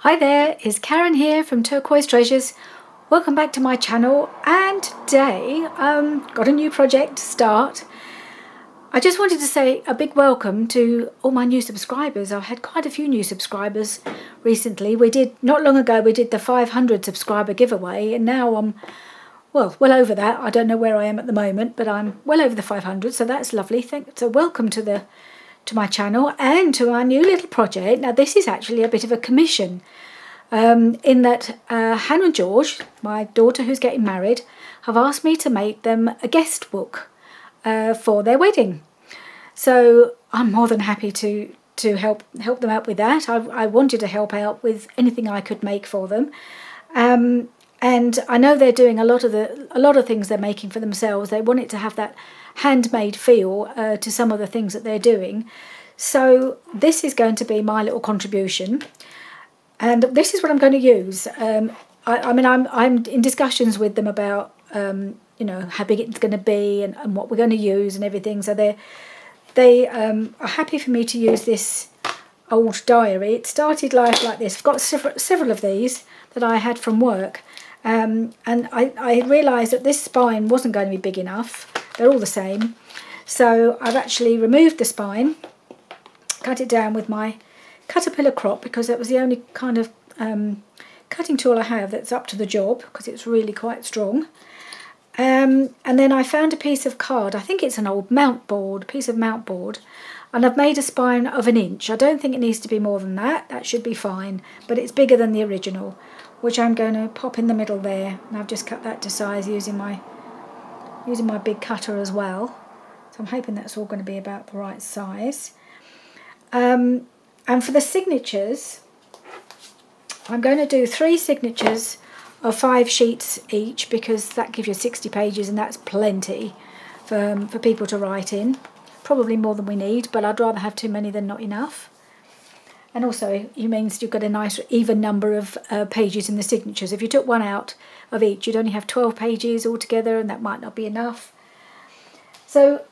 Hi there, it's Karen here from Turquoise Treasures. Welcome back to my channel, and today got a new project to start. I just wanted to say a big welcome to all my new subscribers. I've had quite a few new subscribers recently. Not long ago we did the 500 subscriber giveaway, and now I'm well over that. I don't know where I am at the moment, but I'm well over the 500, so that's lovely. So welcome to my channel and to our new little project. Now this is actually a bit of a commission, in that Hannah and George, my daughter who's getting married, have asked me to make them a guest book for their wedding. So I'm more than happy to help them out with that. I wanted to help out with anything I could make for them. And I know they're doing a lot of things they're making for themselves. They want it to have that handmade feel to some of the things that they're doing. So this is going to be my little contribution, and this is what I'm going to use. I'm in discussions with them about how big it's going to be and what we're going to use and everything. So they are happy for me to use this old diary. It started life like this. I've got several of these that I had from work. And I realised that this spine wasn't going to be big enough. They're all the same. So I've actually removed the spine, cut it down with my caterpillar crop, because that was the only kind of cutting tool I have that's up to the job, because it's really quite strong. And then I found a piece of card. I think it's an old piece of mount board. And I've made a spine of 1 inch. I don't think it needs to be more than that. That should be fine. But it's bigger than the original, which I'm going to pop in the middle there. And I've just cut that to size using my big cutter as well. So I'm hoping that's all going to be about the right size. And for the signatures, I'm going to do 3 signatures of 5 sheets each, because that gives you 60 pages, and that's plenty for people to write in. Probably more than we need, but I'd rather have too many than not enough. And also it means you've got a nice even number of pages in the signatures. If you took one out of each, you'd only have 12 pages altogether, and that might not be enough. So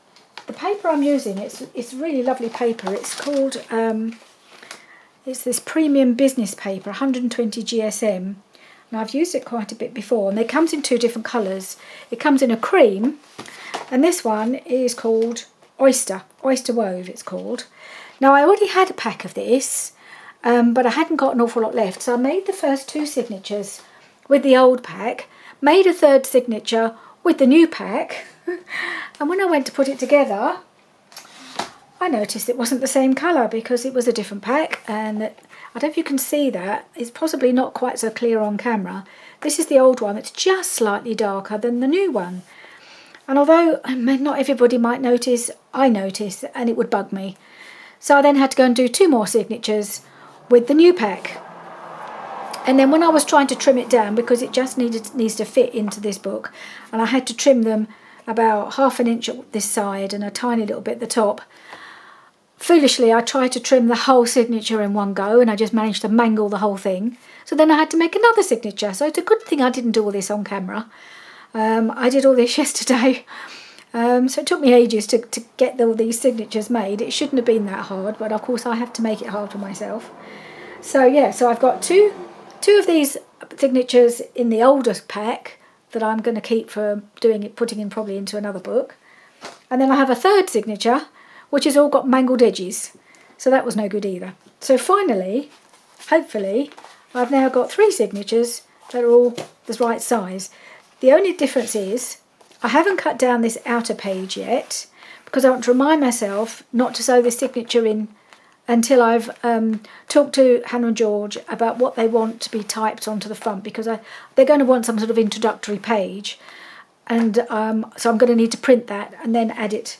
the paper I'm using, it's really lovely paper. It's called, it's this premium business paper, 120 GSM. And I've used it quite a bit before, and it comes in 2 different colours. It comes in a cream, and this one is called Oyster Wove, it's called. Now I already had a pack of this, but I hadn't got an awful lot left, so I made the first 2 signatures with the old pack, made a 3rd signature with the new pack, and when I went to put it together, I noticed it wasn't the same colour, because it was a different pack. And I don't know if you can see that. It's possibly not quite so clear on camera. This is the old one. It's just slightly darker than the new one. And although not everybody might notice, I noticed, and it would bug me. So I then had to go and do 2 more signatures with the new pack. And then when I was trying to trim it down, because it just needs to fit into this book, and I had to trim them about 1/2 inch at this side and a tiny little bit at the top. Foolishly, I tried to trim the whole signature in one go, and I just managed to mangle the whole thing. So then I had to make another signature. So it's a good thing I didn't do all this on camera. I did all this yesterday. So it took me ages to get all these signatures made. It shouldn't have been that hard, but of course I have to make it hard for myself. So yeah, so I've got two of these signatures in the older pack that I'm going to keep for putting in probably into another book. And then I have a 3rd signature, which has all got mangled edges. So that was no good either. So finally, hopefully, I've now got 3 signatures that are all the right size. The only difference is I haven't cut down this outer page yet, because I want to remind myself not to sew this signature in until I've talked to Hannah and George about what they want to be typed onto the front, because they're going to want some sort of introductory page. And so I'm going to need to print that and then add it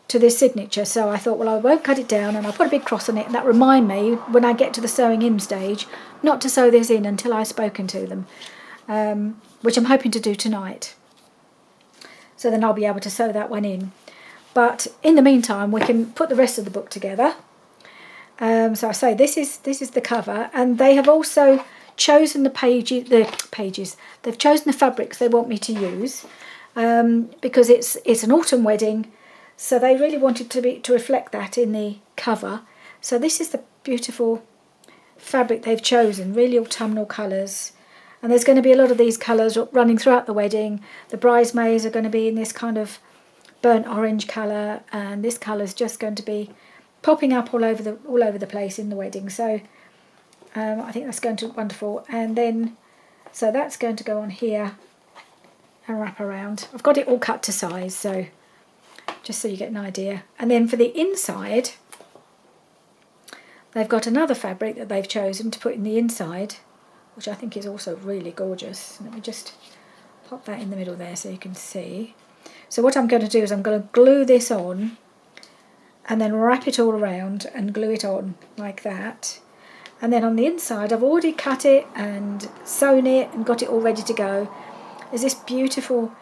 to this signature. So I thought, well, I won't cut it down, and I'll put a big cross on it, and that remind me when I get to the sewing in stage not to sew this in until I've spoken to them, which I'm hoping to do tonight. So then I'll be able to sew that one in. But in the meantime, we can put the rest of the book together. So I say this is the cover, and they have also chosen the pages. They've chosen the fabrics they want me to use, because it's an autumn wedding. So they really wanted to reflect that in the cover. So this is the beautiful fabric they've chosen, really autumnal colours. And there's going to be a lot of these colours running throughout the wedding. The bridesmaids are going to be in this kind of burnt orange colour, and this colour is just going to be popping up all over the place in the wedding. So I think that's going to look wonderful. And then, so that's going to go on here and wrap around. I've got it all cut to size, so just so you get an idea. And then for the inside, they've got another fabric that they've chosen to put in the inside, which I think is also really gorgeous. Let me just pop that in the middle there so you can see. So what I'm going to do is I'm going to glue this on and then wrap it all around and glue it on like that. And then on the inside I've already cut it and sewn it and got it all ready to go. There's this beautiful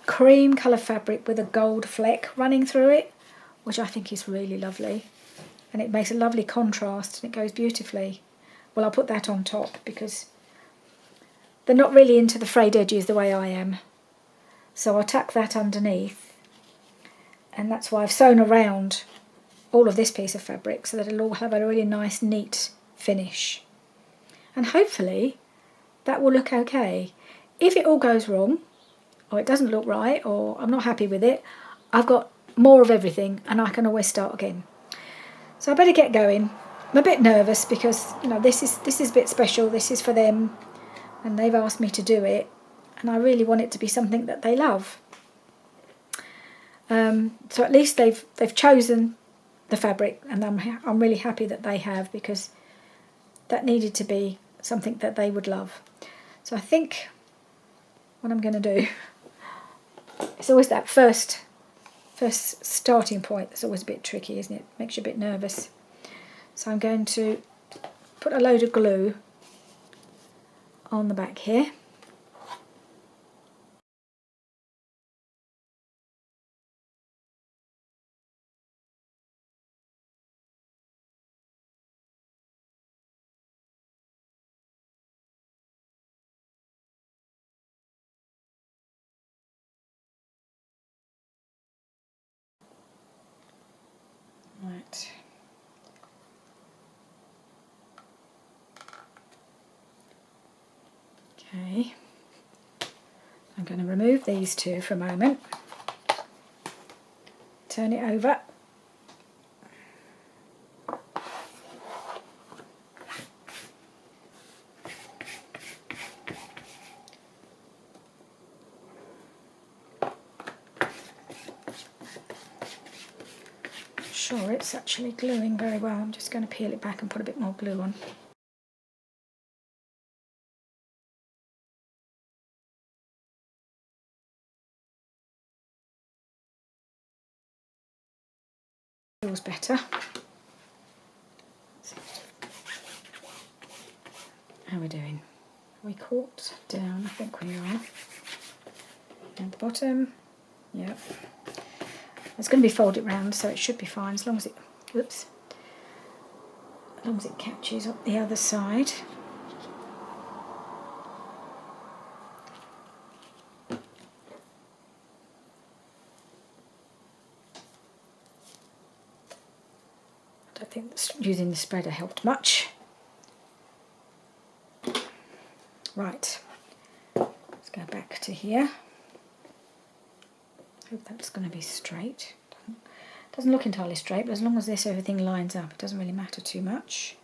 cream colour fabric with a gold fleck running through it, which I think is really lovely. And it makes a lovely contrast and it goes beautifully. Well, I'll put that on top because they're not really into the frayed edges the way I am. So I'll tuck that underneath, and that's why I've sewn around all of this piece of fabric so that it'll all have a really nice neat finish. And hopefully that will look okay. If it all goes wrong, or it doesn't look right, or I'm not happy with it, I've got more of everything and I can always start again. So I better get going. I'm a bit nervous because, you know, this is a bit special. This is for them and they've asked me to do it, and I really want it to be something that they love. So at least they've chosen the fabric, and I'm really happy that they have, because that needed to be something that they would love. So I think what I'm going to do, it's always that first starting point that's always a bit tricky, isn't it? Makes you a bit nervous. So I'm going to put a load of glue on the back here. Right. Okay. I'm going to remove these two for a moment. Turn it over. Sure, it's actually gluing very well. I'm just going to peel it back and put a bit more glue on. Feels better. How are we doing? Are we caught down? I think we are. At the bottom. Yep. It's going to be folded round, so it should be fine as long as it, oops, as long as it catches up the other side. I don't think using the spreader helped much. Right, let's go back to here. Hope that's going to be straight. Doesn't look entirely straight, but as long as everything lines up, it doesn't really matter too much.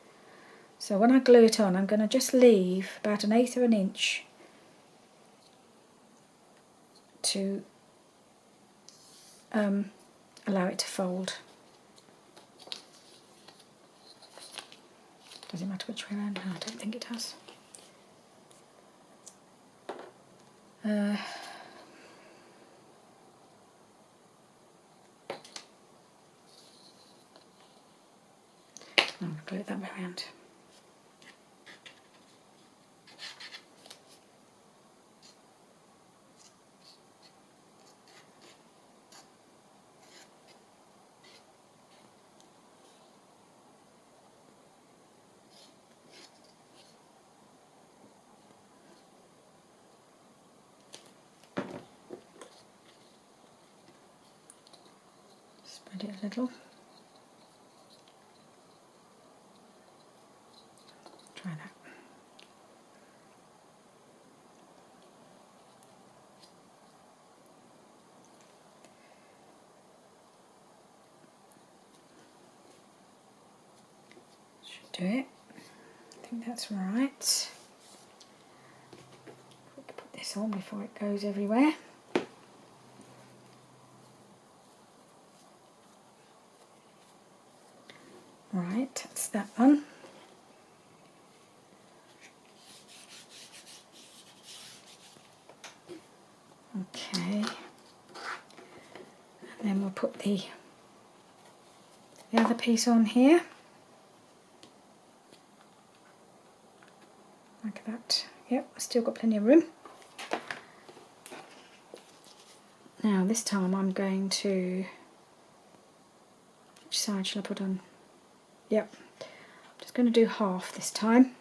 So when I glue it on, I'm going to just leave about 1/8 of an inch to allow it to fold. Does it matter which way around? No, I don't think it does. I'm going to glue it that way around. Spread it a little. do it. I think that's right. Put this on before it goes everywhere. Right, that's that one. Okay, and then we'll put the other piece on here, like that. Yep, I've still got plenty of room. Now this time I'm going to, which side shall I put on? Yep, I'm just going to do half this time.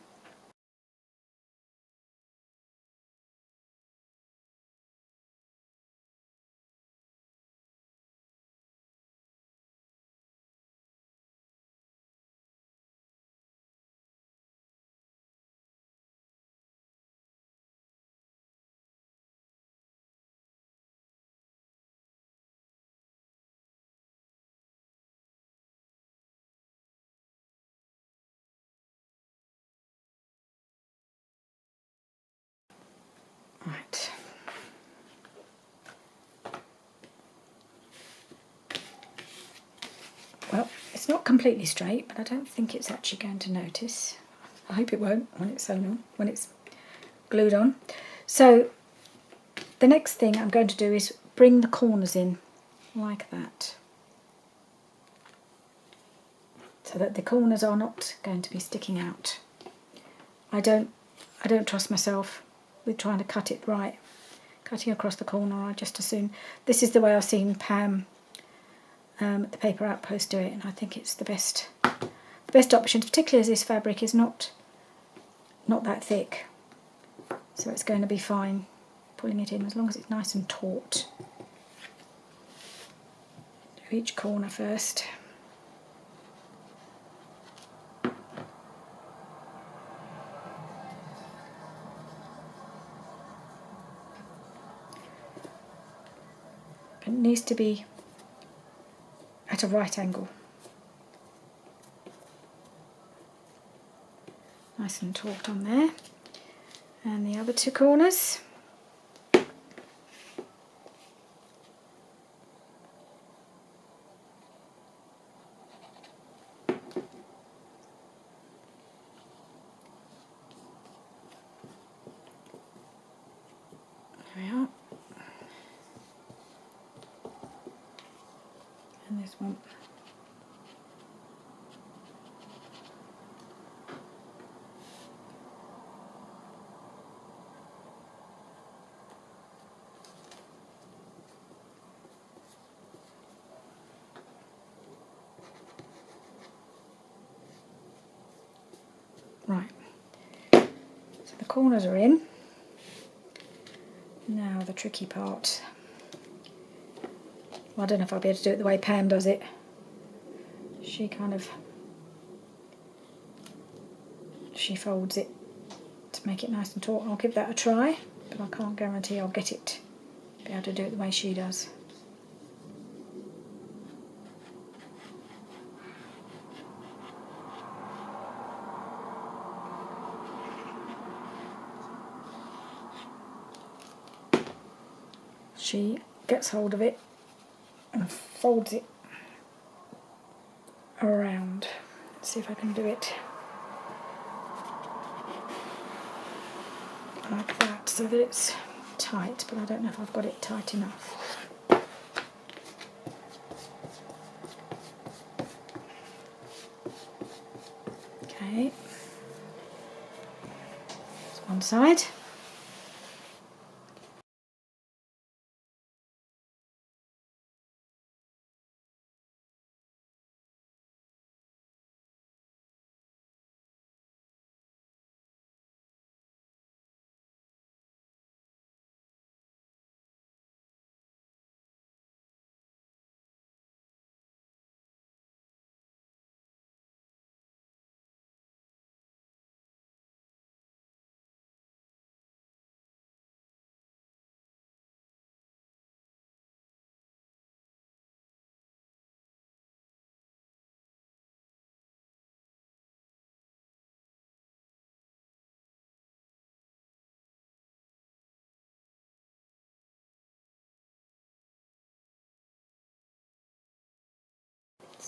Right. Well, it's not completely straight, but I don't think it's actually going to notice. I hope it won't when it's sewn on, when it's glued on. So the next thing I'm going to do is bring the corners in like that, so that the corners are not going to be sticking out. I don't trust myself with trying to cut it right, cutting across the corner. I just assume this is the way I've seen Pam at the Paper Outpost do it, and I think it's the best option, particularly as this fabric is not that thick, so it's going to be fine pulling it in as long as it's nice and taut. Do each corner first. It needs to be at a right angle. Nice and taut on there. And the other two corners. There we are. And this one. Right, so the corners are in. Now the tricky part. Well, I don't know if I'll be able to do it the way Pam does it. She folds it to make it nice and taut. I'll give that a try, but I can't guarantee I'll be able to do it the way she does. She gets hold of it and folds it around. Let's see if I can do it like that so that it's tight, but I don't know if I've got it tight enough. Okay, that's one side.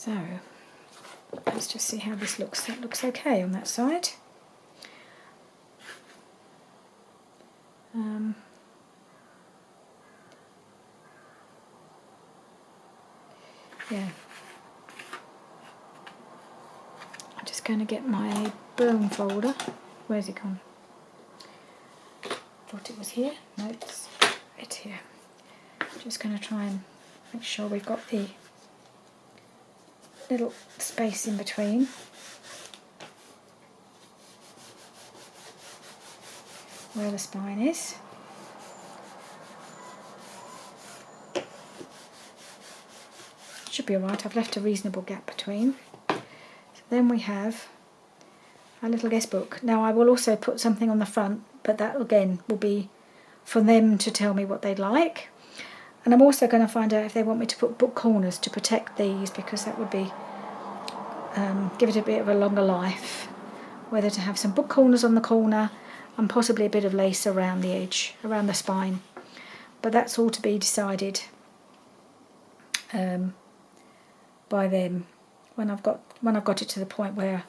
So let's just see how this looks. That looks okay on that side. Yeah. I'm just going to get my bone folder. Where's it gone? Thought it was here. No, it's here. Just going to try and make sure we've got the little space in between. Where the spine is. Should be alright, I've left a reasonable gap between. So then we have our little guest book. Now I will also put something on the front, but that again will be for them to tell me what they'd like. And I'm also going to find out if they want me to put book corners to protect these, because that would be give it a bit of a longer life. Whether to have some book corners on the corner and possibly a bit of lace around the edge, around the spine. But that's all to be decided by them when I've got it to the point where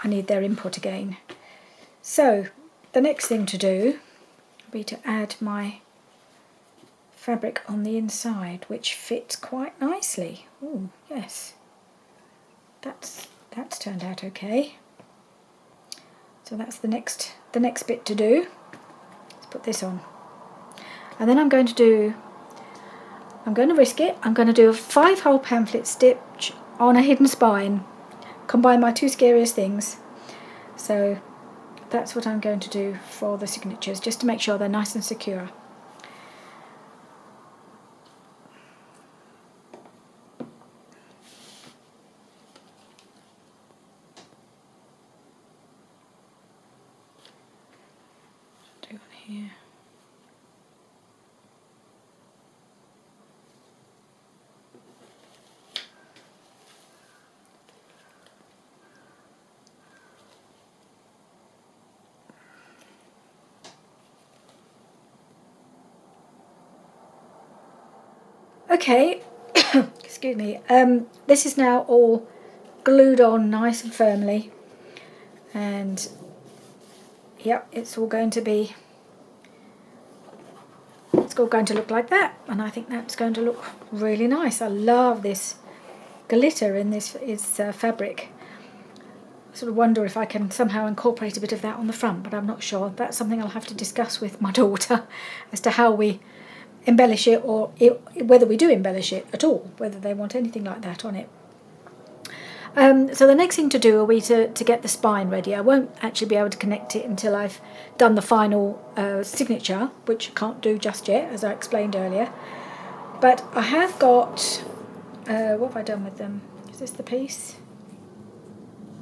I need their input again. So the next thing to do will be to add my fabric on the inside, which fits quite nicely. Oh yes, that's turned out okay. So that's the next bit to do. Let's put this on, and then I'm going to risk it. I'm going to do a 5-hole pamphlet stitch on a hidden spine. Combine my two scariest things. So that's what I'm going to do for the signatures, just to make sure they're nice and secure. Do one here. Okay, excuse me. This is now all glued on nice and firmly, and yep, it's all going to look like that, and I think that's going to look really nice. I love this glitter in this fabric. I sort of wonder if I can somehow incorporate a bit of that on the front, but I'm not sure. That's something I'll have to discuss with my daughter as to how we embellish it, or whether we do embellish it at all, whether they want anything like that on it. So the next thing to do will be to get the spine ready. I won't actually be able to connect it until I've done the final signature, which I can't do just yet, as I explained earlier. But I have got, what have I done with them? Is this the piece?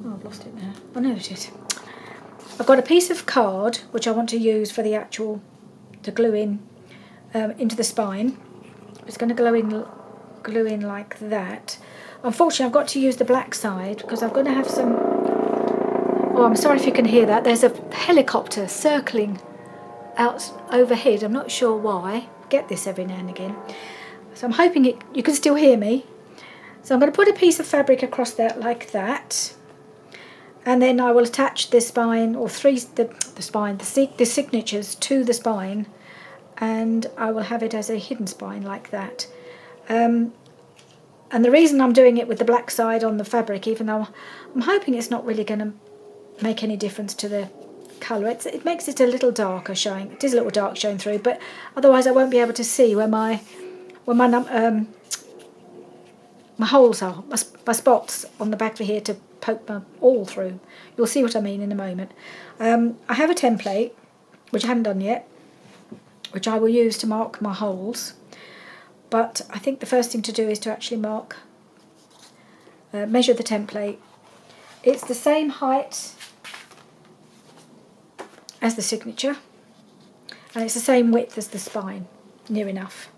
Oh, I've lost it now. Oh no, it is. I've got a piece of card which I want to use for the actual, to glue in into the spine. It's going to glue in like that. Unfortunately, I've got to use the black side because I'm going to have some... Oh, I'm sorry if you can hear that. There's a helicopter circling out overhead. I'm not sure why. I get this every now and again. So I'm hoping you can still hear me. So I'm going to put a piece of fabric across that like that. And then I will attach the spine, or the signatures to the spine. And I will have it as a hidden spine like that. And the reason I'm doing it with the black side on the fabric, even though I'm hoping it's not really going to make any difference to the colour, it makes it a little darker showing. It is a little dark showing through, but otherwise I won't be able to see where my holes are, my spots on the back of here to poke my awl through. You'll see what I mean in a moment. I have a template, which I haven't done yet, which I will use to mark my holes. But I think the first thing to do is to actually measure the template. It's the same height as the signature, and it's the same width as the spine, near enough.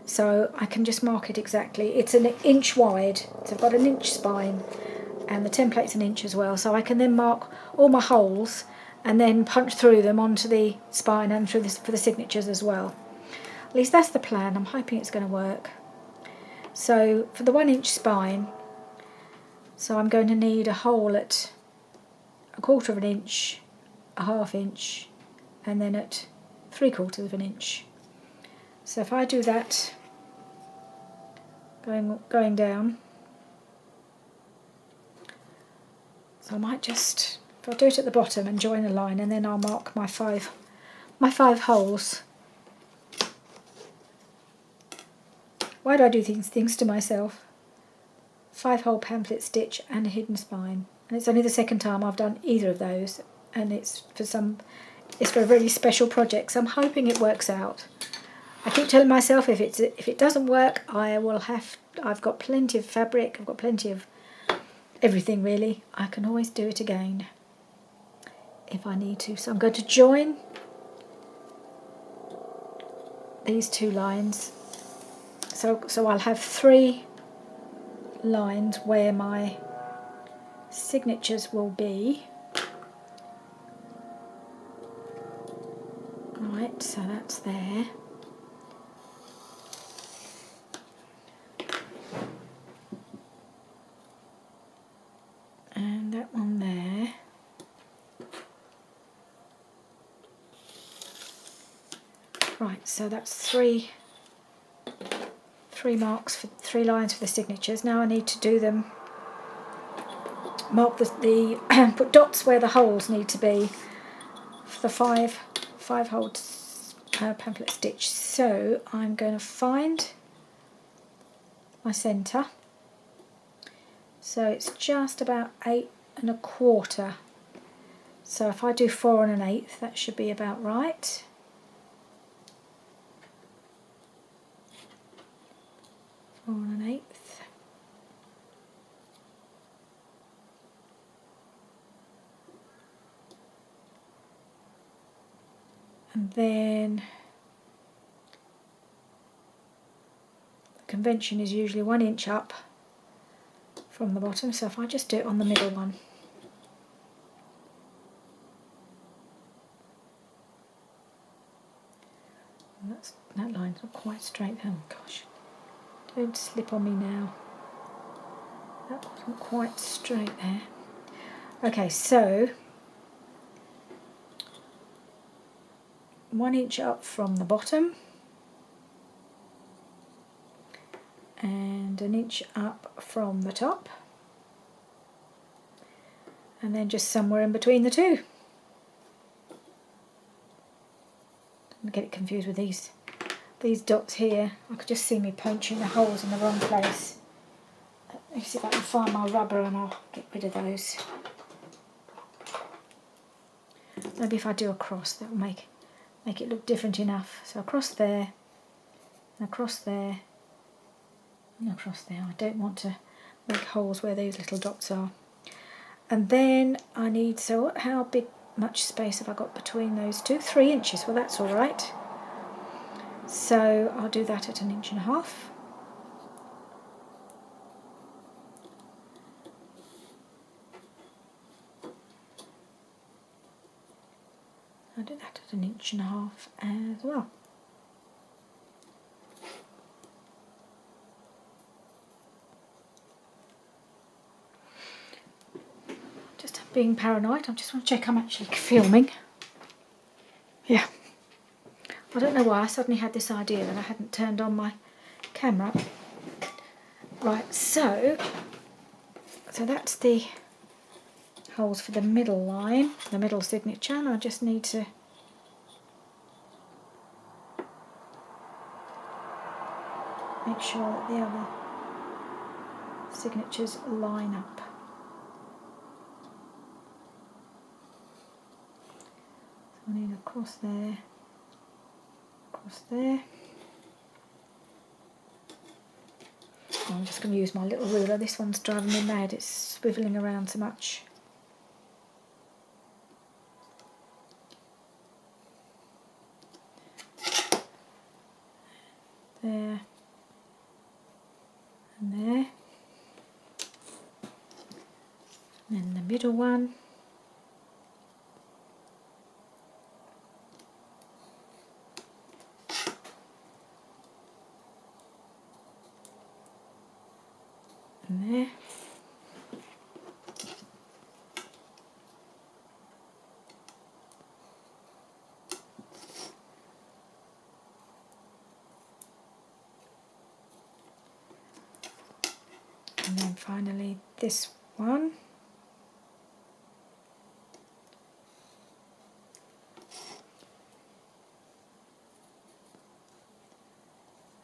So I can just mark it exactly. It's an inch wide, so I've got an inch spine, and the template's an inch as well. So I can then mark all my holes and then punch through them onto the spine and through this for the signatures as well. At least that's the plan. I'm hoping it's going to work. So for the 1-inch spine, so I'm going to need a hole at 1/4 of an inch, a 1/2 inch, and then at 3/4 of an inch. So if I do that, going down, so I might just, if I do it at the bottom and join a line, and then I'll mark my five holes. Why do I do these things to myself? 5-hole pamphlet stitch and a hidden spine, and it's only the second time I've done either of those, and it's for a really special project, so I'm hoping it works out. I keep telling myself if it doesn't work, I've got plenty of fabric, I've got plenty of everything really. I can always do it again if I need to. So I'm going to join these 2 lines. So I'll have 3 lines where my signatures will be. Right, so that's there. And that one there. Right, so that's 3 marks for 3 lines for the signatures. Now I need to do them, mark the put dots where the holes need to be for the 5-hole pamphlet stitch. So I'm going to find my centre. So it's just about 8 1/4. So if I do 4 1/8, that should be about right. 4 1/8. And then the convention is usually 1 inch up from the bottom, so if I just do it on the middle one. And that line's not quite straight. Oh gosh, don't slip on me now. That wasn't quite straight there. Okay, so 1 inch up from the bottom and 1 inch up from the top, and then just somewhere in between the 2. Don't get it confused with these dots here. I could just see me punching the holes in the wrong place. Let me see if I can find my rubber and I'll get rid of those. Maybe if I do a cross, that will make it look different enough. So across there, and across there, and across there. I don't want to make holes where those little dots are. And then I need, so how much space have I got between those 2? 3 inches, well that's all right. So I'll do that at 1 1/2 inches. I'll do that at 1 1/2 inches as well. Just being paranoid, I just want to check I'm actually filming. Yeah. I don't know why I suddenly had this idea that I hadn't turned on my camera. Right, so that's the holes for the middle line, the middle signature, and I just need to make sure that the other signatures line up. So I need a cross there, cross there. I'm just going to use my little ruler. This one's driving me mad, it's swivelling around so much. There and there. And then the middle one. And finally this one.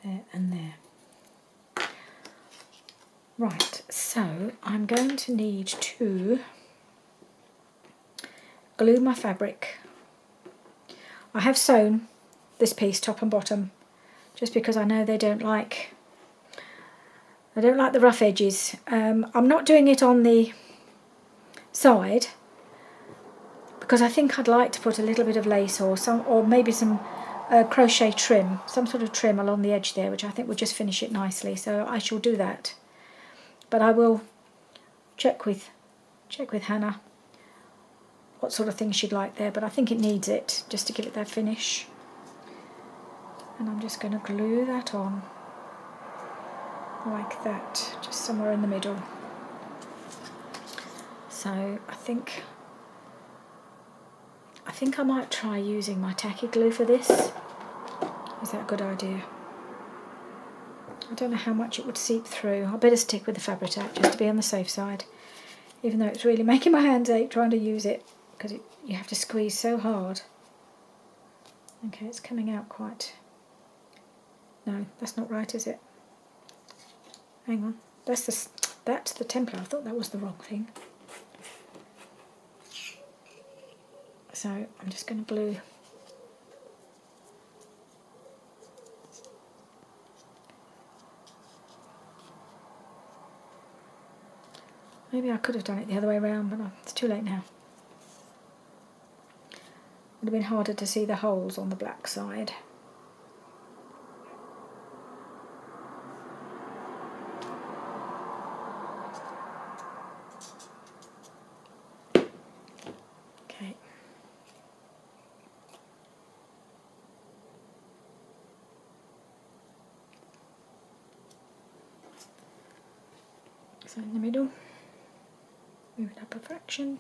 There and there. Right, so I'm going to need to glue my fabric. I have sewn this piece top and bottom just because I know they don't like the rough edges. I'm not doing it on the side because I think I'd like to put a little bit of lace or maybe some crochet trim, some sort of trim along the edge there, which I think would just finish it nicely. So I shall do that. But I will check with Hannah what sort of thing she'd like there, but I think it needs it just to give it that finish. And I'm just going to glue that on like that, just somewhere in the middle. So I think I might try using my tacky glue for this. Is that a good idea? I don't know how much it would seep through. I better stick with the Fabri-Tac just to be on the safe side, even though it's really making my hands ache trying to use it because you have to squeeze so hard. Okay, it's coming out quite... No, that's not right, is it? Hang on, that's the template. I thought that was the wrong thing. So I'm just going to glue. Maybe I could have done it the other way around, but it's too late now. It would have been harder to see the holes on the black side. Okay. So in the middle. Move it up a fraction.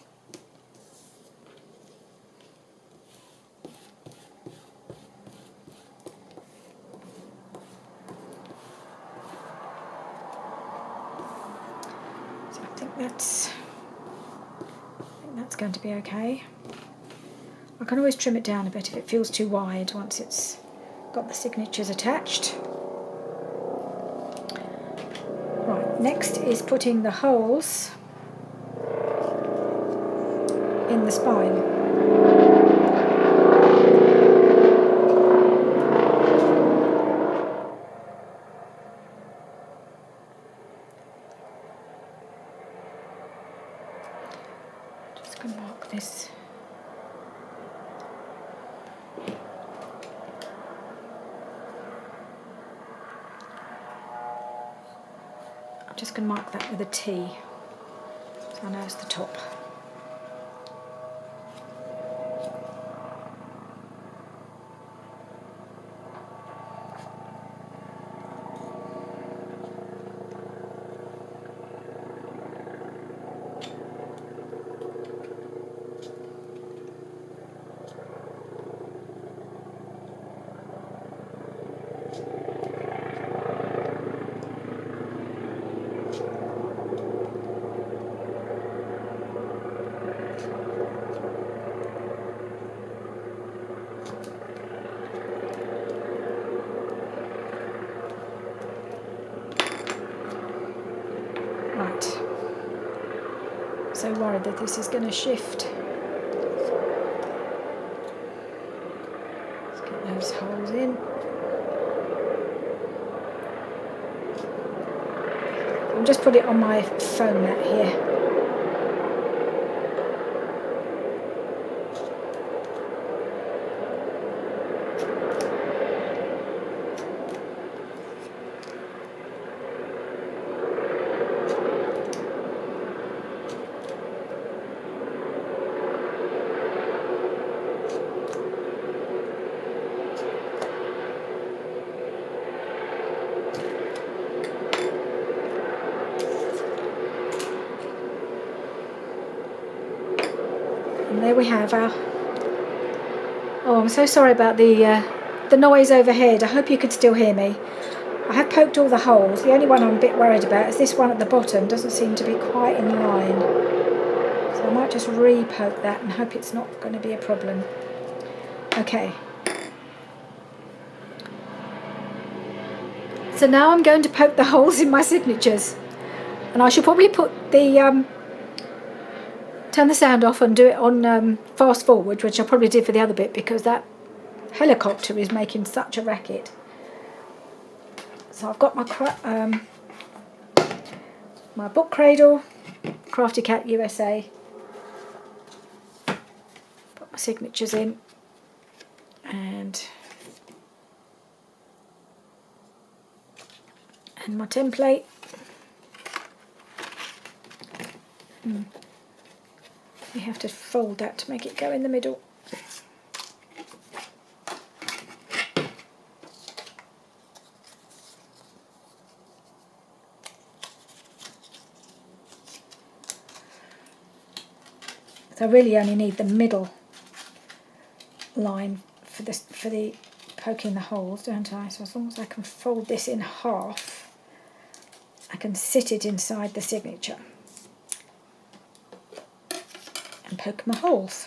So I think that's going to be okay. I can always trim it down a bit if it feels too wide once it's got the signatures attached. Right, next is putting the holes in the spine. Just going to mark this. I'm just going to mark that with a T, so I know it's the top. So worried that this is going to shift. Let's get those holes in. I'll just put it on my foam mat here. And there we have our... Oh, I'm so sorry about the noise overhead. I hope you could still hear me. I I have poked all the holes. The only one I'm a bit worried about is this one at the bottom. Doesn't seem to be quite in line. So I might just re-poke that and hope it's not going to be a problem. Okay. So now I'm going to poke the holes in my signatures. And I should probably put the turn the sound off and do it on fast forward, which I probably did for the other bit because that helicopter is making such a racket. So I've got my my book cradle, Crafty Cat USA. Put my signatures in and my template. You have to fold that to make it go in the middle. So I really only need the middle line for the poking the holes, don't I? So as long as I can fold this in half, I can sit it inside the signature and poke my holes.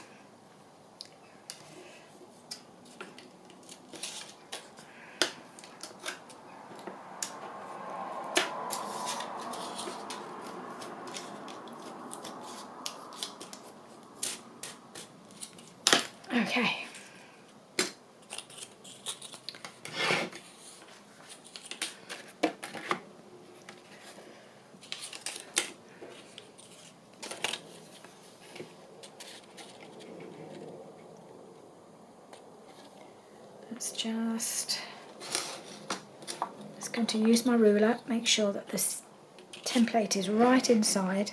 Okay. Just going to use my ruler, make sure that this template is right inside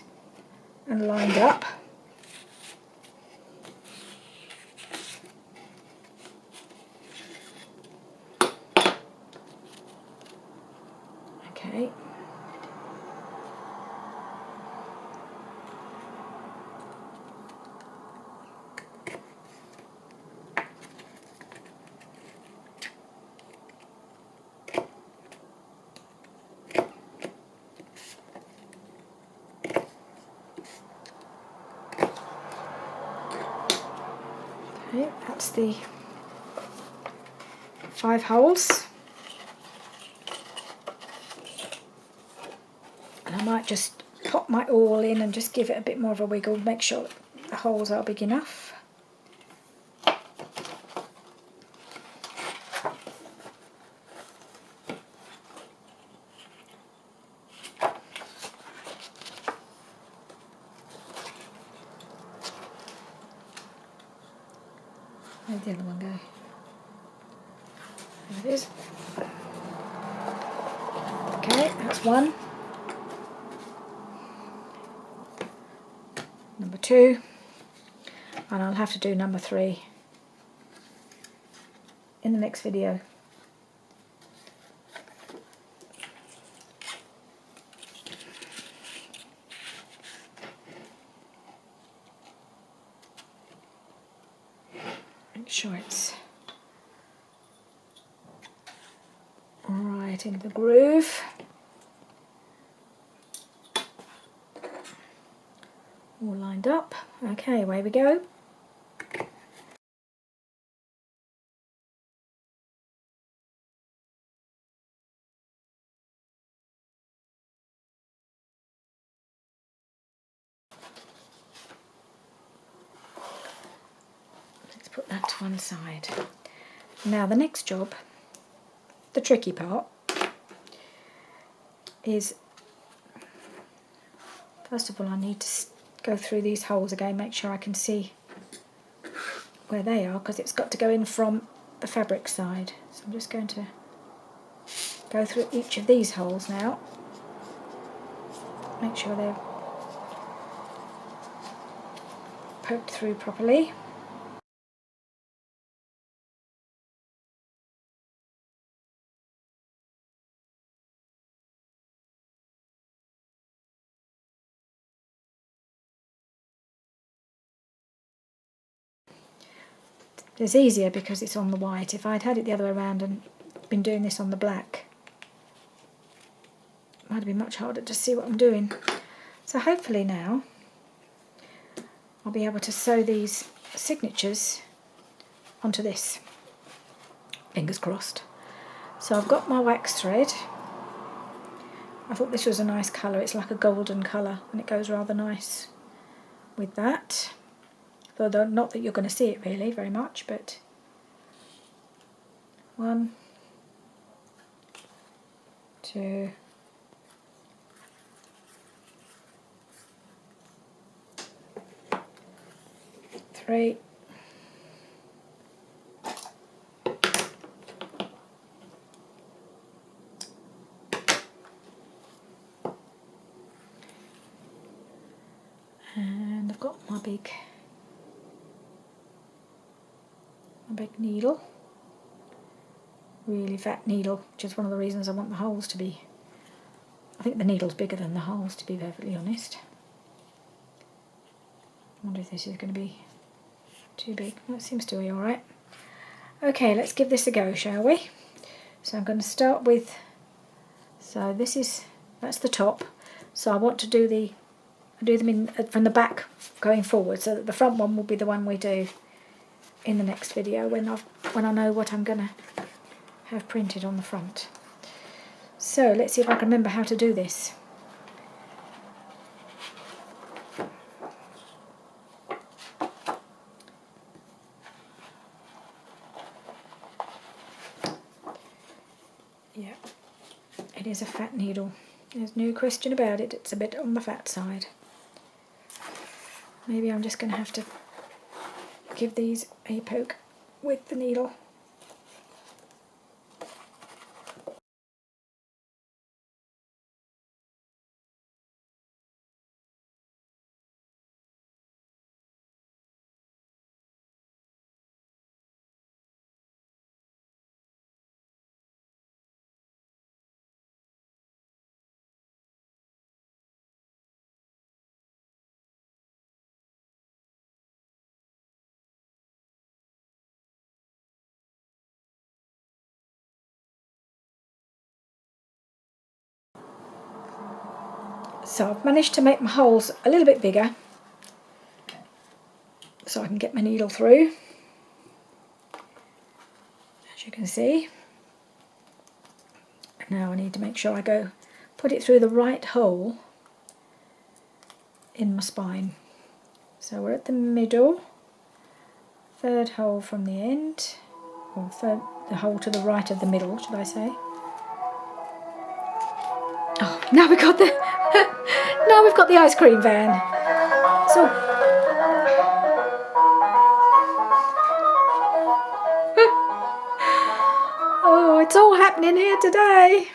and lined up. Okay. Okay, that's the 5 holes. And I might just pop my awl in and just give it a bit more of a wiggle, make sure the holes are big enough. Where'd the other one go? There it is. Okay, that's 1. Number 2. And I'll have to do number 3 in the next video. Make sure it's right in the groove. All lined up. Okay, away we go. Let's put that to one side. Now the next job, the tricky part, is first of all I need to go through these holes again, make sure I can see where they are because it's got to go in from the fabric side. So I'm just going to go through each of these holes now, make sure they're poked through properly. It's easier because it's on the white. If I'd had it the other way around and been doing this on the black, might have been much harder to see what I'm doing. So hopefully now I'll be able to sew these signatures onto this. Fingers crossed. So I've got my wax thread. I thought this was a nice colour. It's like a golden colour and it goes rather nice with that. Though not that you're going to see it really very much, but 1, 2, 3, and I've got my big needle, really fat needle, which is one of the reasons I want the holes to be, I think the needle's bigger than the holes, to be perfectly honest. I wonder if this is going to be too big. That seems to be alright. Okay, let's give this a go, shall we? So I'm going to start with, so that's the top, so I want to do them in from the back going forward, so that the front one will be the one we do in the next video when I know what I'm going to have printed on the front. So let's see if I can remember how to do this. Yeah, it is a fat needle. There's no question about it. It's a bit on the fat side. Maybe I'm just going to have to give these a poke with the needle. So I've managed to make my holes a little bit bigger so I can get my needle through, as you can see. Now I need to make sure I put it through the right hole in my spine. So we're at the middle, third hole from the end, or the hole to the right of the middle, should I say. Oh, now we've got the now we've got the ice cream van. So oh, it's all happening here today.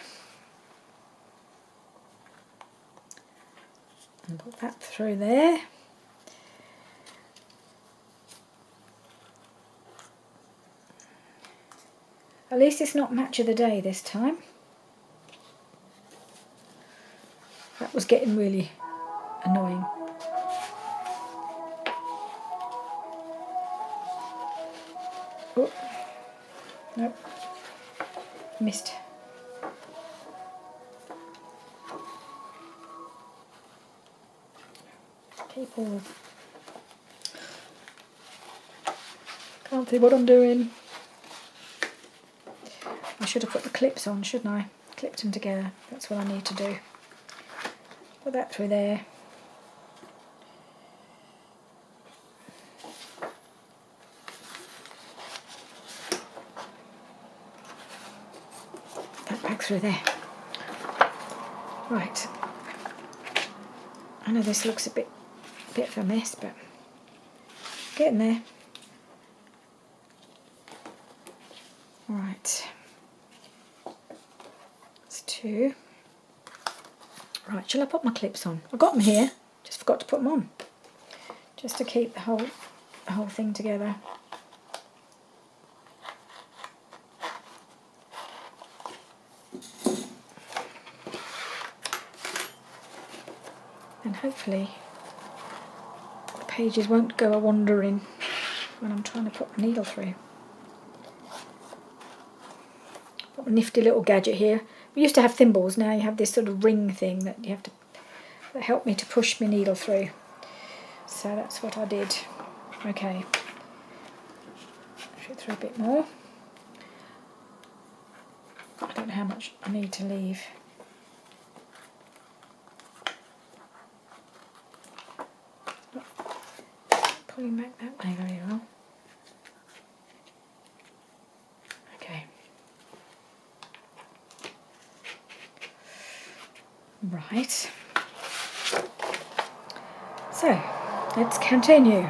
And put that through there. At least it's not match of the day this time. That was getting really annoying. Oh, nope, missed. People can't see what I'm doing. I should have put the clips on, shouldn't I? Clipped them together. That's what I need to do. Put that through there. That back through there. Right. I know this looks a bit of a mess, but getting there. Right. That's 2. Right, shall I put my clips on? I've got them here, just forgot to put them on. Just to keep the whole thing together. And hopefully the pages won't go a-wandering when I'm trying to put the needle through. Got a nifty little gadget here. We used to have thimbles, now you have this sort of ring thing that you have to, that helped me to push my needle through. So that's what I did. Okay, push it through a bit more. I don't know how much I need to leave. Pulling back that way very well. Okay. Right. So, let's continue.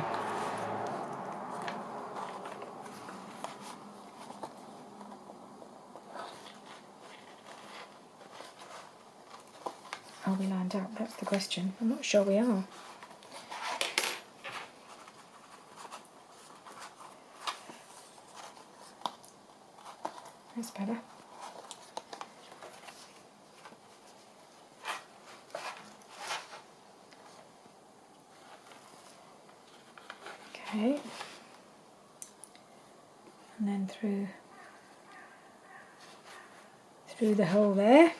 Are we lined up? That's the question. I'm not sure we are. That's better. Okay. And then through the hole there.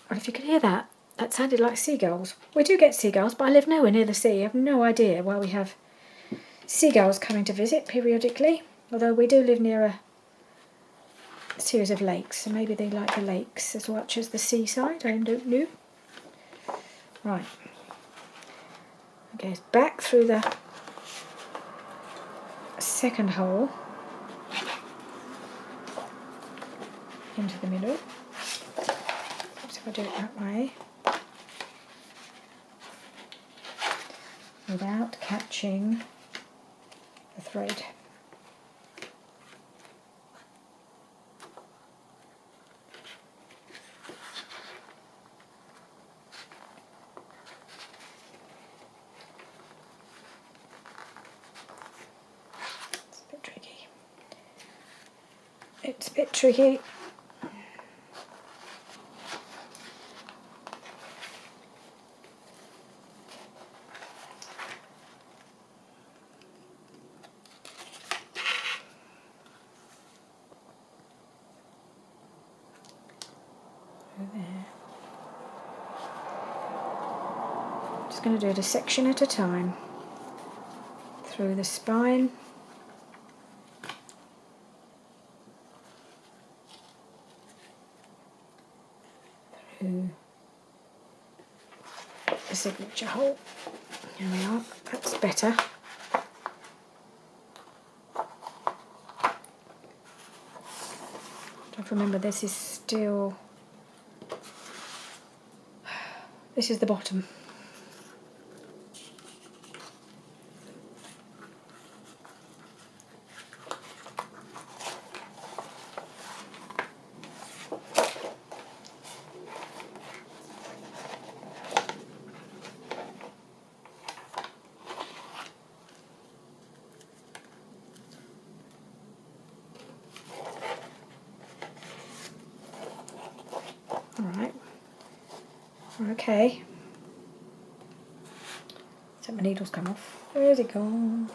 Well, if you could hear that, that sounded like seagulls. We do get seagulls, but I live nowhere near the sea. I have no idea why we have seagulls coming to visit periodically, although we do live near a series of lakes, so maybe they like the lakes as much as the seaside. I don't know. Right. Okay, back through the second hole into the middle. Perhaps if I do it that way, without catching the thread. It's a bit tricky. It's a bit tricky. There. Just going to do it a section at a time. Through the spine. Through the signature hole. Here we are. That's better. Don't remember, this is still... This is the bottom. Alright. Okay. So my needle's come off. Where's it gone?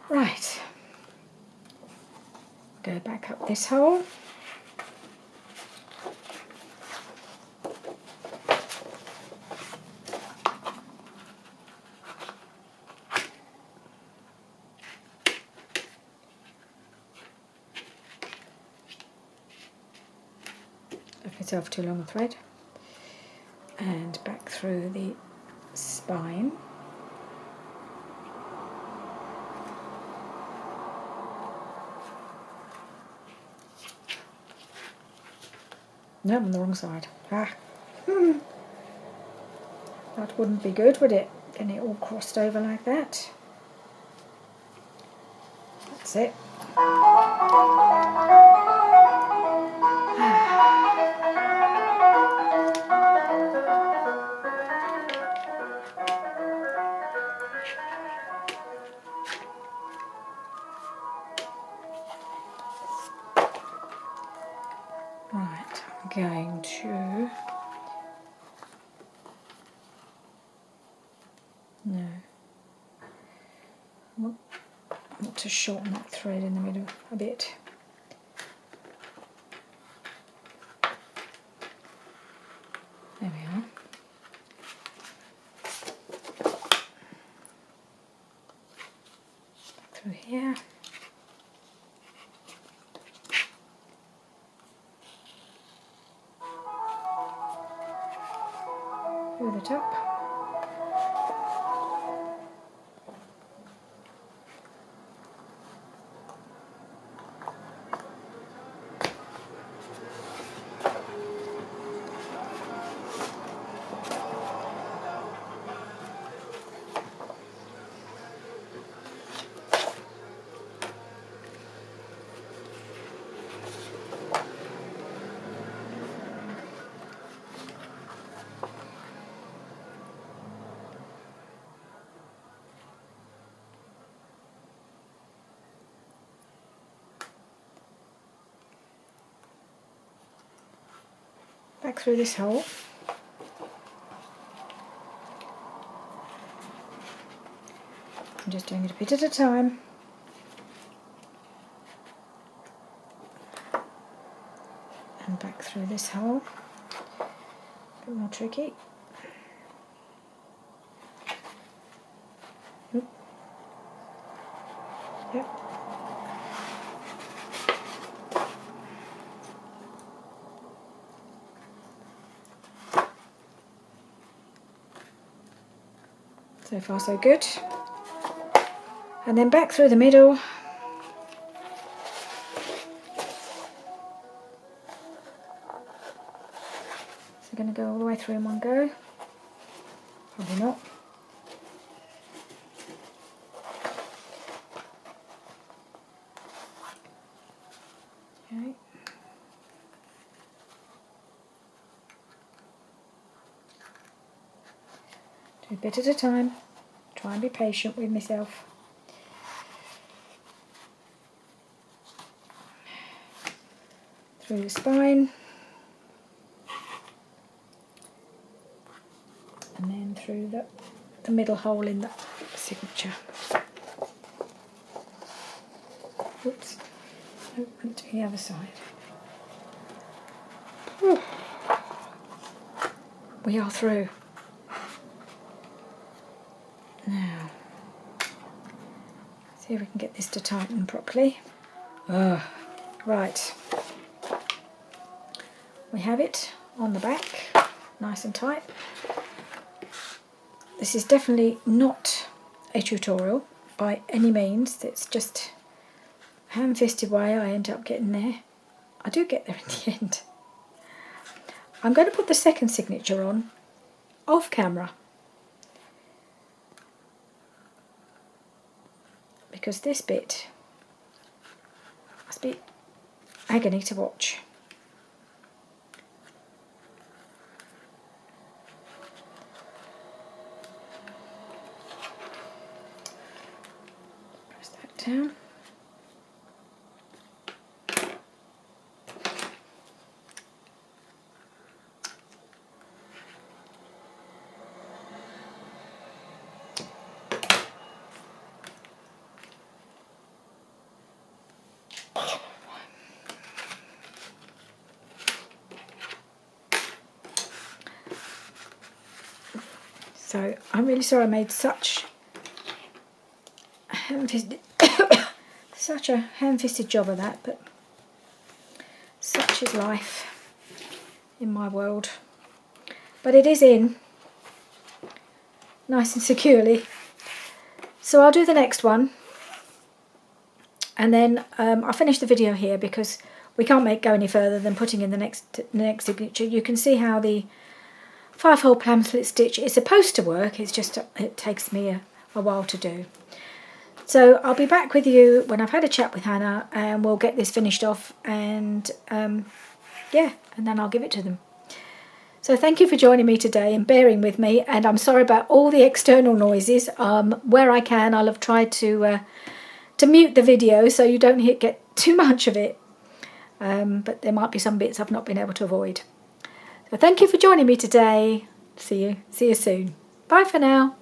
Right. Go back up this hole. Left myself too long a thread. And back through the spine. No, I'm on the wrong side. Ah. That wouldn't be good, would it? Getting it all crossed over like that. That's it. Right, I'm going to... No. I want to shorten that thread in the middle a bit. There we are. Through here. Through the top. Back through this hole. I'm just doing it a bit at a time. And back through this hole. A bit more tricky. Oop. Yep. So far so good. And then back through the middle. So we're going to go all the way through in one go. Probably not. Okay. Do a bit at a time. Try and be patient with myself. Through the spine. And then through the middle hole in the signature. Oops. Oh, went to the other side. Whew. We are through. Now, see if we can get this to tighten properly. Right. We have it on the back, nice and tight. This is definitely not a tutorial by any means. It's just a ham-fisted way I end up getting there. I do get there in the end. I'm going to put the second signature on off camera, because this bit must be agony to watch. Press that down. So I'm really sorry I made such a ham-fisted job of that, but such is life in my world. But it is in, nice and securely. So I'll do the next one, and then I'll finish the video here because we can't go any further than putting in the next signature. You can see how the 5-hole plan split stitch is supposed to work. It's just it takes me a while to do. So I'll be back with you when I've had a chat with Hannah, and we'll get this finished off, and yeah, and then I'll give it to them. So thank you for joining me today and bearing with me, and I'm sorry about all the external noises. Where I can, I'll have tried to mute the video so you don't get too much of it. but there might be some bits I've not been able to avoid. So thank you for joining me today. See you soon. Bye for now.